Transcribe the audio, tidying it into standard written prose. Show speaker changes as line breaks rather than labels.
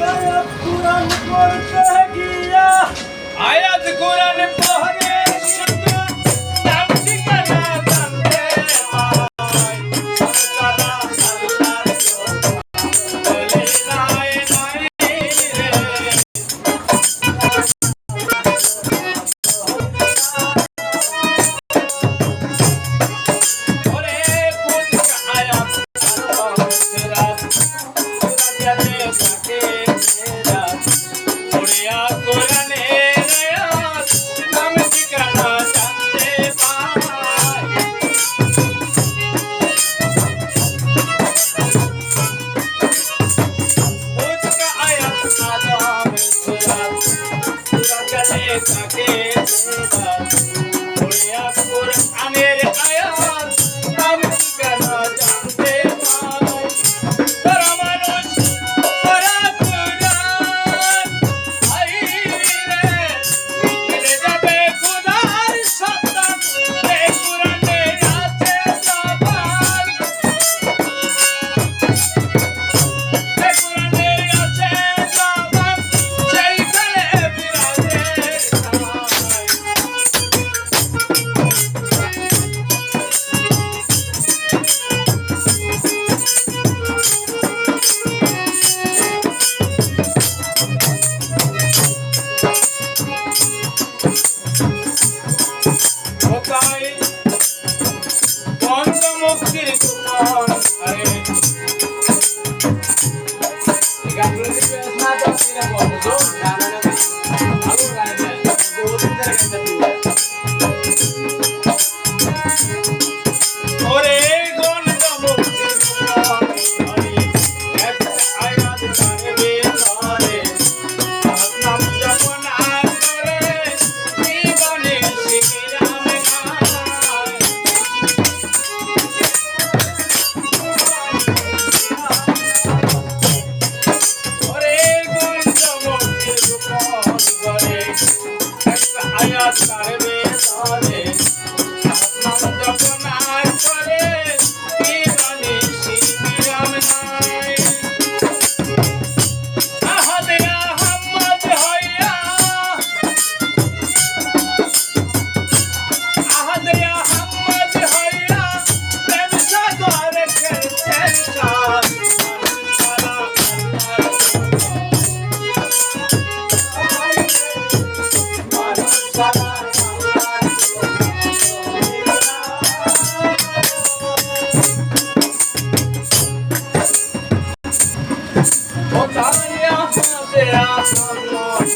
আয়াত কুরআন পড়তে গিয়া আয়াত কুরআন পড়ে শুনিয়া নাম ঠিকানা জানতে পাই সারা আল্লাহর বলে নাই নাই রে ওরে ফুলকা আয়াত রাত জানে থাকে মেরা ওড়িয়া কোরআনে আয়াত নাম ঠিকানা জানতে পাই ফুলকা আয়াত আদম সুরাত জানে থাকে মেরা ওড়িয়া কোরআনের আয়াত নাম ঠিকানা জানতে পাই তারা মানুষ তারা কুরআন আইরে মিলে যাবে খোদার সন্তান এই কুরআনে আছে জবান এই কুরআনে আছে জবান সেইখানে বিরাজে কোথায় পঞ্চমুক্তির কুপন আরে এই গানগুলো কি না তো কিনা বলছো না না না ভালো গান গায় বহুত ধরে গানটা ওরে পঞ্চমুক্তির কুপন আরে একটা আয়াত জানবে তারে নাম যখন আর করে জীবনে শিখিলাম না ওরে পঞ্চমুক্তির কুপন করে একটা আয়াত জানবে তারে নাম যখন আর করে জীবনে শিখিলাম না আহাদে আহমদ হইয়া আহাদে আহমদ হইয়া প্রেম সাগর খেলছেন সাথ সারা আল্লাহর সারা ও তানিয়া হাতে আহমদ